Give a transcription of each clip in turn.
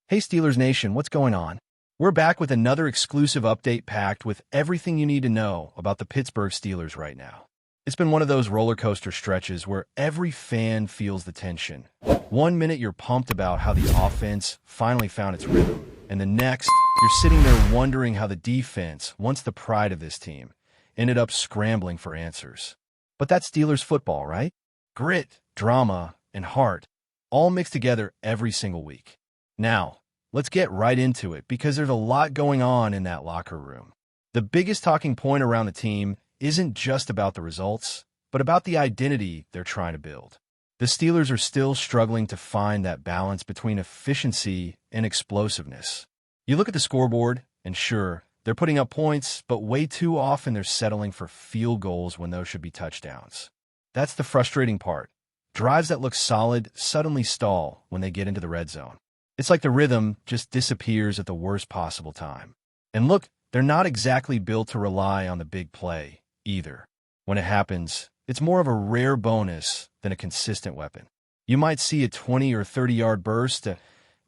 Hey Steelers Nation, what's going on? We're back with another exclusive update packed with everything you need to know about the Pittsburgh Steelers right now. It's been one of those roller coaster stretches where every fan feels the tension. One minute you're pumped about how the offense finally found its rhythm, and the next, you're sitting there wondering how the defense, once the pride of this team, ended up scrambling for answers. But that's Steelers football, right? Grit, drama, and heart, all mixed together every single week. Now, let's get right into it because there's a lot going on in that locker room. The biggest talking point around the team isn't just about the results, but about the identity they're trying to build. The Steelers are still struggling to find that balance between efficiency and explosiveness. You look at the scoreboard, and sure, they're putting up points, but way too often they're settling for field goals when those should be touchdowns. That's the frustrating part. Drives that look solid suddenly stall when they get into the red zone. It's like the rhythm just disappears at the worst possible time. And look, they're not exactly built to rely on the big play, either. When it happens, it's more of a rare bonus than a consistent weapon. You might see a 20 or 30-yard burst,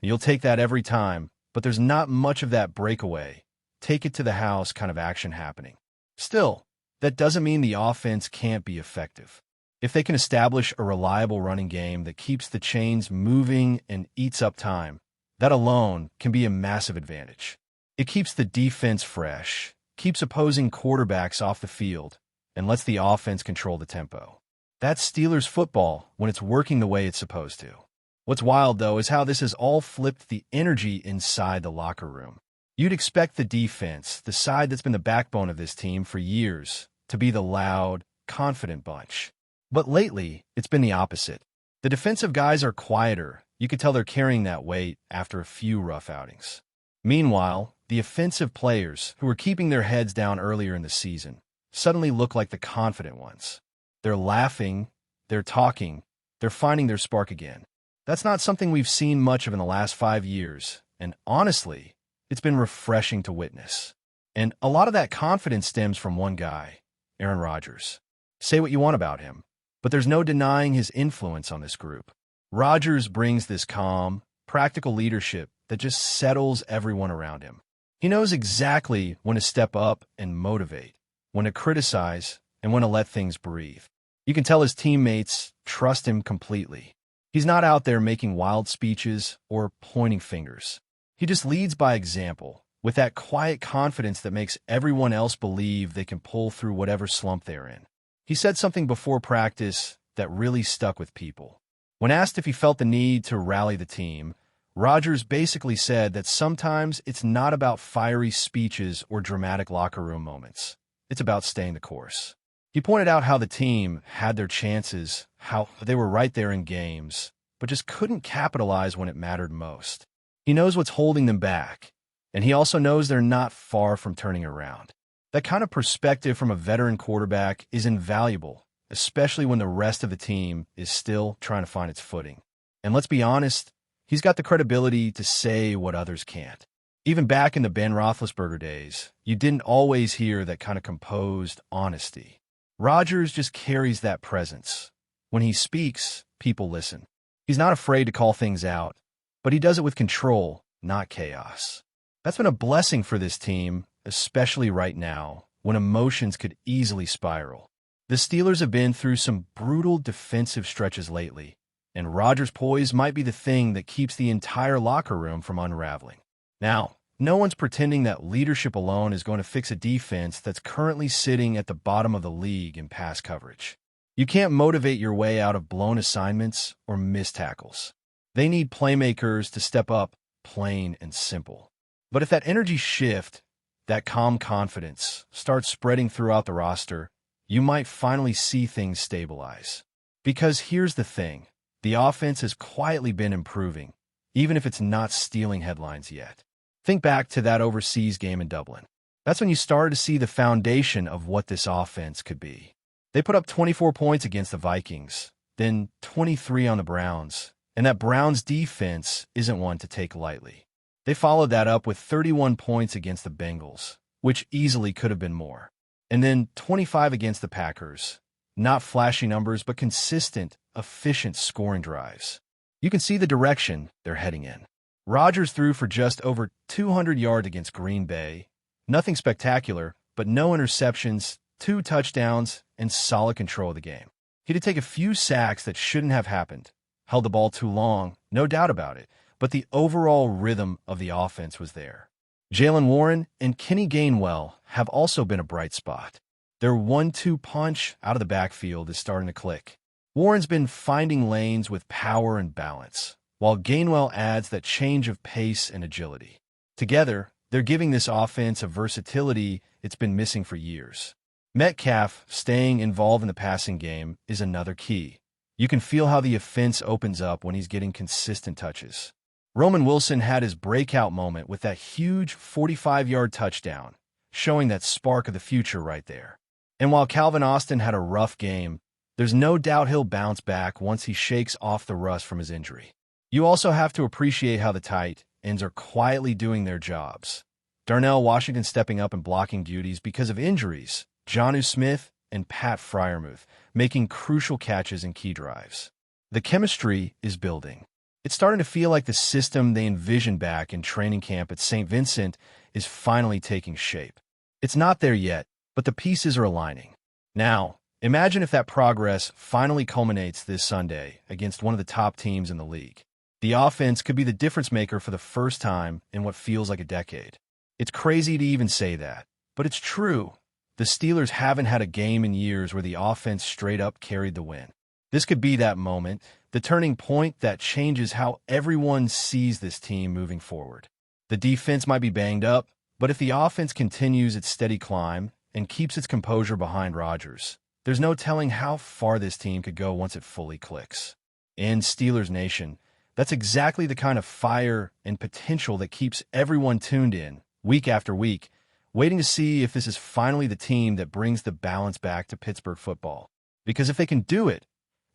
you'll take that every time, but there's not much of that breakaway, take it to the house kind of action happening. Still, that doesn't mean the offense can't be effective. If they can establish a reliable running game that keeps the chains moving and eats up time, that alone can be a massive advantage. It keeps the defense fresh, keeps opposing quarterbacks off the field, and lets the offense control the tempo. That's Steelers football when it's working the way it's supposed to. What's wild, though, is how this has all flipped the energy inside the locker room. You'd expect the defense, the side that's been the backbone of this team for years, to be the loud, confident bunch. But lately, it's been the opposite. The defensive guys are quieter. You could tell they're carrying that weight after a few rough outings. Meanwhile, the offensive players, who were keeping their heads down earlier in the season, suddenly look like the confident ones. They're laughing, they're talking, they're finding their spark again. That's not something we've seen much of in the last 5 years, and honestly, it's been refreshing to witness. And a lot of that confidence stems from one guy, Aaron Rodgers. Say what you want about him, but there's no denying his influence on this group. Rodgers brings this calm, practical leadership that just settles everyone around him. He knows exactly when to step up and motivate, when to criticize, and when to let things breathe. You can tell his teammates trust him completely. He's not out there making wild speeches or pointing fingers. He just leads by example, with that quiet confidence that makes everyone else believe they can pull through whatever slump they're in. He said something before practice that really stuck with people. When asked if he felt the need to rally the team, Rodgers basically said that sometimes it's not about fiery speeches or dramatic locker room moments. It's about staying the course. He pointed out how the team had their chances, how they were right there in games, but just couldn't capitalize when it mattered most. He knows what's holding them back, and he also knows they're not far from turning around. That kind of perspective from a veteran quarterback is invaluable, especially when the rest of the team is still trying to find its footing. And let's be honest, he's got the credibility to say what others can't. Even back in the Ben Roethlisberger days, you didn't always hear that kind of composed honesty. Rodgers just carries that presence. When he speaks, people listen. He's not afraid to call things out, but he does it with control, not chaos. That's been a blessing for this team, especially right now, when emotions could easily spiral. The Steelers have been through some brutal defensive stretches lately, and Rodgers' poise might be the thing that keeps the entire locker room from unraveling. Now, no one's pretending that leadership alone is going to fix a defense that's currently sitting at the bottom of the league in pass coverage. You can't motivate your way out of blown assignments or missed tackles. They need playmakers to step up, plain and simple. But if that energy shift, that calm confidence, starts spreading throughout the roster, you might finally see things stabilize. Because here's the thing, the offense has quietly been improving, even if it's not stealing headlines yet. Think back to that overseas game in Dublin. That's when you started to see the foundation of what this offense could be. They put up 24 points against the Vikings, then 23 on the Browns, and that Browns defense isn't one to take lightly. They followed that up with 31 points against the Bengals, which easily could have been more. And then 25 against the Packers. Not flashy numbers, but consistent, efficient scoring drives. You can see the direction they're heading in. Rodgers threw for just over 200 yards against Green Bay. Nothing spectacular, but no interceptions, 2 touchdowns, and solid control of the game. He did take a few sacks that shouldn't have happened. Held the ball too long, no doubt about it, but the overall rhythm of the offense was there. Jaylen Warren and Kenny Gainwell have also been a bright spot. Their 1-2 punch out of the backfield is starting to click. Warren's been finding lanes with power and balance, while Gainwell adds that change of pace and agility. Together, they're giving this offense a versatility it's been missing for years. Metcalf staying involved in the passing game is another key. You can feel how the offense opens up when he's getting consistent touches. Roman Wilson had his breakout moment with that huge 45-yard touchdown, showing that spark of the future right there. And while Calvin Austin had a rough game, there's no doubt he'll bounce back once he shakes off the rust from his injury. You also have to appreciate how the tight ends are quietly doing their jobs. Darnell Washington stepping up and blocking duties because of injuries, Jonnu Smith and Pat Freiermuth making crucial catches in key drives. The chemistry is building. It's starting to feel like the system they envisioned back in training camp at St. Vincent is finally taking shape. It's not there yet, but the pieces are aligning. Now, imagine if that progress finally culminates this Sunday against one of the top teams in the league. The offense could be the difference maker for the first time in what feels like a decade. It's crazy to even say that, but it's true. The Steelers haven't had a game in years where the offense straight up carried the win. This could be that moment, the turning point that changes how everyone sees this team moving forward. The defense might be banged up, but if the offense continues its steady climb and keeps its composure behind Rodgers, there's no telling how far this team could go once it fully clicks. In Steelers Nation, that's exactly the kind of fire and potential that keeps everyone tuned in, week after week, waiting to see if this is finally the team that brings the balance back to Pittsburgh football. Because if they can do it,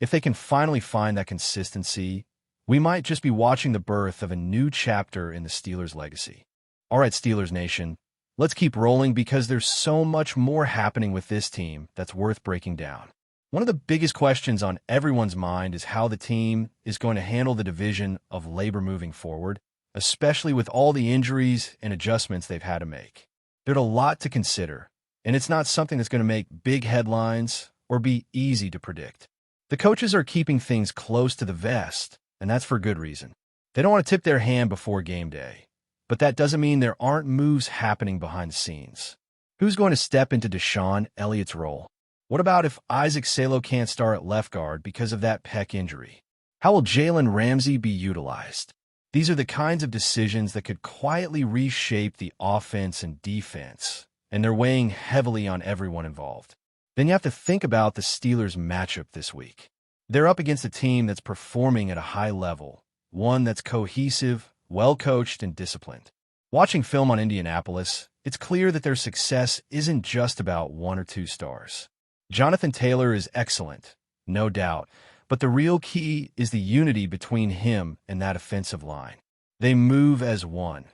if they can finally find that consistency, we might just be watching the birth of a new chapter in the Steelers' legacy. All right, Steelers Nation, let's keep rolling because there's so much more happening with this team that's worth breaking down. One of the biggest questions on everyone's mind is how the team is going to handle the division of labor moving forward, especially with all the injuries and adjustments they've had to make. There's a lot to consider, and it's not something that's going to make big headlines or be easy to predict. The coaches are keeping things close to the vest, and that's for good reason. They don't want to tip their hand before game day, but that doesn't mean there aren't moves happening behind the scenes. Who's going to step into Deshaun Elliott's role? What about if Isaac Salo can't start at left guard because of that pec injury? How will Jalen Ramsey be utilized? These are the kinds of decisions that could quietly reshape the offense and defense, and they're weighing heavily on everyone involved. Then you have to think about the Steelers' matchup this week. They're up against a team that's performing at a high level, one that's cohesive, well-coached, and disciplined. Watching film on Indianapolis, it's clear that their success isn't just about 1 or 2 stars. Jonathan Taylor is excellent, no doubt, but the real key is the unity between him and that offensive line. They move as one,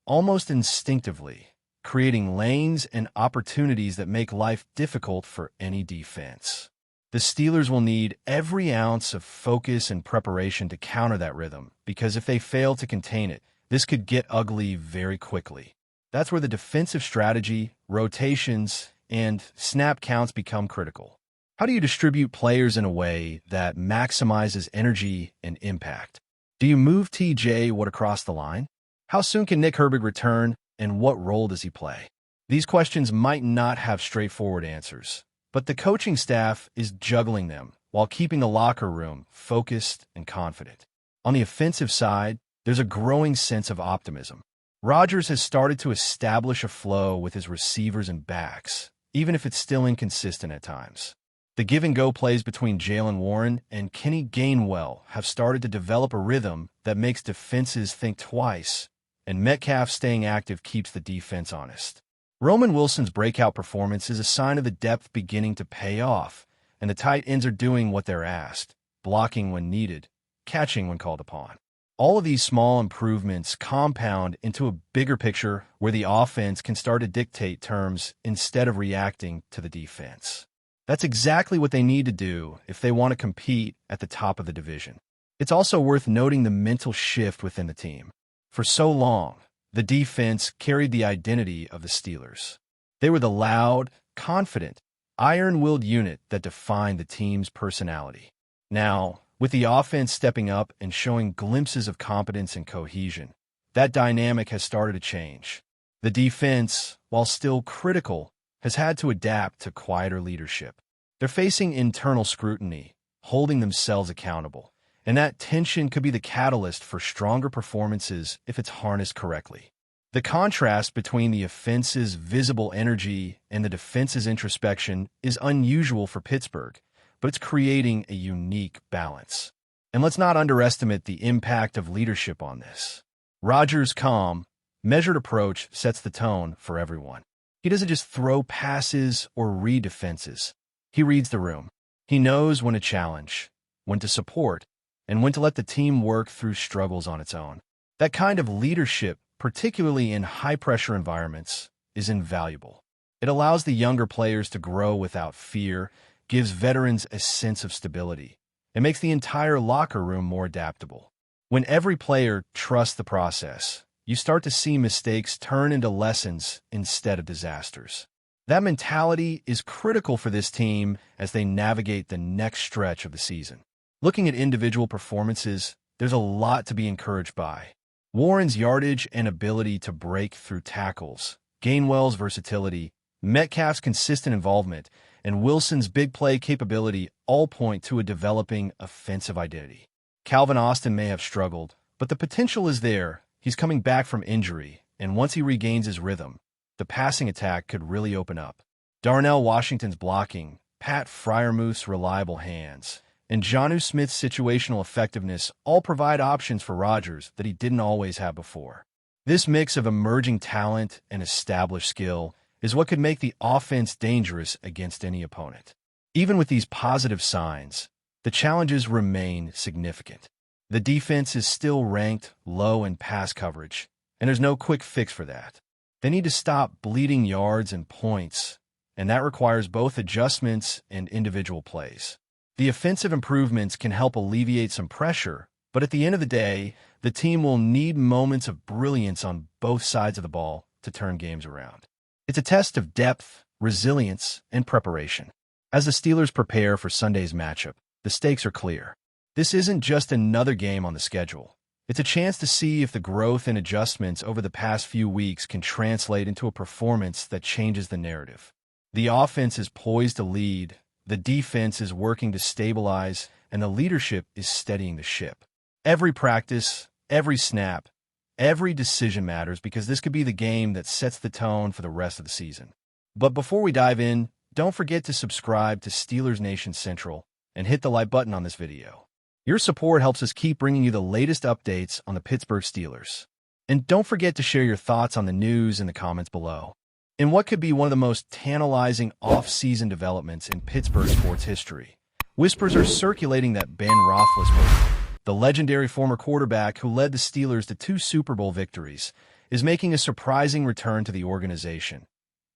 almost instinctively, creating lanes and opportunities that make life difficult for any defense. The Steelers will need every ounce of focus and preparation to counter that rhythm, because if they fail to contain it, this could get ugly very quickly. That's where the defensive strategy, rotations, and snap counts become critical. How do you distribute players in a way that maximizes energy and impact? Do you move TJ Watt across the line? How soon can Nick Herbig return, and what role does he play? These questions might not have straightforward answers, but the coaching staff is juggling them while keeping the locker room focused and confident. On the offensive side, there's a growing sense of optimism. Rodgers has started to establish a flow with his receivers and backs, even if it's still inconsistent at times. The give-and-go plays between Jaylen Warren and Kenny Gainwell have started to develop a rhythm that makes defenses think twice, and Metcalf staying active keeps the defense honest. Roman Wilson's breakout performance is a sign of the depth beginning to pay off, and the tight ends are doing what they're asked, blocking when needed, catching when called upon. All of these small improvements compound into a bigger picture where the offense can start to dictate terms instead of reacting to the defense. That's exactly what they need to do if they want to compete at the top of the division. It's also worth noting the mental shift within the team. For so long, the defense carried the identity of the Steelers. They were the loud, confident, iron-willed unit that defined the team's personality. Now, with the offense stepping up and showing glimpses of competence and cohesion, that dynamic has started to change. The defense, while still critical, has had to adapt to quieter leadership. They're facing internal scrutiny, holding themselves accountable, and that tension could be the catalyst for stronger performances if it's harnessed correctly. The contrast between the offense's visible energy and the defense's introspection is unusual for Pittsburgh, but it's creating a unique balance. And let's not underestimate the impact of leadership on this. Rodgers' calm, measured approach sets the tone for everyone. He doesn't just throw passes or read defenses. He reads the room. He knows when to challenge, when to support, and when to let the team work through struggles on its own. That kind of leadership, particularly in high-pressure environments, is invaluable. It allows the younger players to grow without fear, gives veterans a sense of stability, and makes the entire locker room more adaptable. When every player trusts the process, you start to see mistakes turn into lessons instead of disasters. That mentality is critical for this team as they navigate the next stretch of the season. Looking at individual performances, there's a lot to be encouraged by. Warren's yardage and ability to break through tackles, Gainwell's versatility, Metcalf's consistent involvement, and Wilson's big play capability all point to a developing offensive identity. Calvin Austin may have struggled, but the potential is there. He's coming back from injury, and once he regains his rhythm, the passing attack could really open up. Darnell Washington's blocking, Pat Freiermuth's reliable hands, and Jonnu Smith's situational effectiveness all provide options for Rodgers that he didn't always have before. This mix of emerging talent and established skill is what could make the offense dangerous against any opponent. Even with these positive signs, the challenges remain significant. The defense is still ranked low in pass coverage, and there's no quick fix for that. They need to stop bleeding yards and points, and that requires both adjustments and individual plays. The offensive improvements can help alleviate some pressure, but at the end of the day, the team will need moments of brilliance on both sides of the ball to turn games around. It's a test of depth, resilience, and preparation. As the Steelers prepare for Sunday's matchup, the stakes are clear. This isn't just another game on the schedule. It's a chance to see if the growth and adjustments over the past few weeks can translate into a performance that changes the narrative. The offense is poised to lead, the defense is working to stabilize, and the leadership is steadying the ship. Every practice, every snap, every decision matters because this could be the game that sets the tone for the rest of the season. But before we dive in, don't forget to subscribe to Steelers Nation Central and hit the like button on this video. Your support helps us keep bringing you the latest updates on the Pittsburgh Steelers. And don't forget to share your thoughts on the news in the comments below. In what could be one of the most tantalizing off-season developments in Pittsburgh sports history, whispers are circulating that Ben Roethlisberger, the legendary former quarterback who led the Steelers to 2 Super Bowl victories, is making a surprising return to the organization,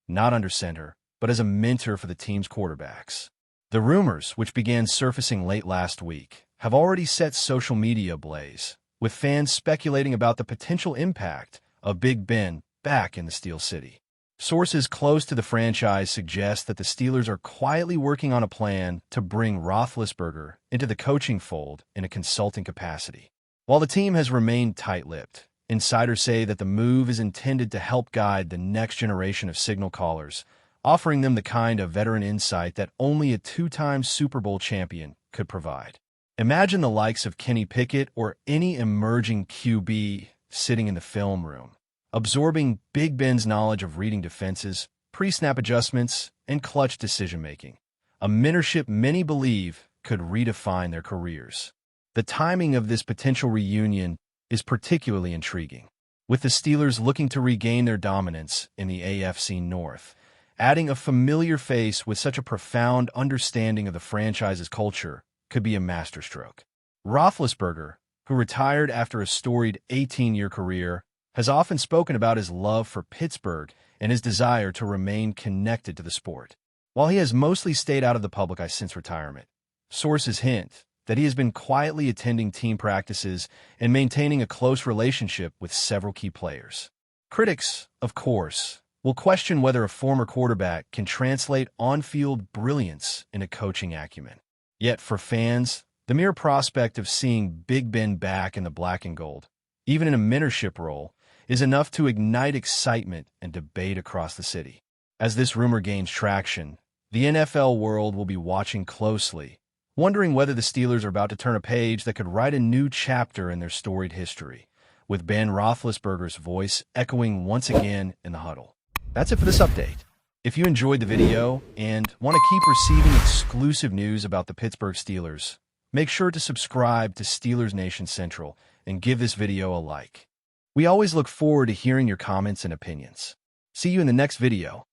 not under center, but as a mentor for the team's quarterbacks. The rumors, which began surfacing late last week, have already set social media ablaze, with fans speculating about the potential impact of Big Ben back in the Steel City. Sources close to the franchise suggest that the Steelers are quietly working on a plan to bring Roethlisberger into the coaching fold in a consulting capacity. While the team has remained tight-lipped, insiders say that the move is intended to help guide the next generation of signal callers, offering them the kind of veteran insight that only a 2-time Super Bowl champion could provide. Imagine the likes of Kenny Pickett or any emerging QB sitting in the film room, absorbing Big Ben's knowledge of reading defenses, pre-snap adjustments, and clutch decision-making, a mentorship many believe could redefine their careers. The timing of this potential reunion is particularly intriguing, with the Steelers looking to regain their dominance in the AFC North. Adding a familiar face with such a profound understanding of the franchise's culture could be a masterstroke. Roethlisberger, who retired after a storied 18-year career, has often spoken about his love for Pittsburgh and his desire to remain connected to the sport. While he has mostly stayed out of the public eye since retirement, sources hint that he has been quietly attending team practices and maintaining a close relationship with several key players. Critics, of course, will question whether a former quarterback can translate on-field brilliance into coaching acumen. Yet for fans, the mere prospect of seeing Big Ben back in the black and gold, even in a mentorship role, is enough to ignite excitement and debate across the city. As this rumor gains traction, the NFL world will be watching closely, wondering whether the Steelers are about to turn a page that could write a new chapter in their storied history, with Ben Roethlisberger's voice echoing once again in the huddle. That's it for this update. If you enjoyed the video and want to keep receiving exclusive news about the Pittsburgh Steelers, make sure to subscribe to Steelers Nation Central and give this video a like. We always look forward to hearing your comments and opinions. See you in the next video.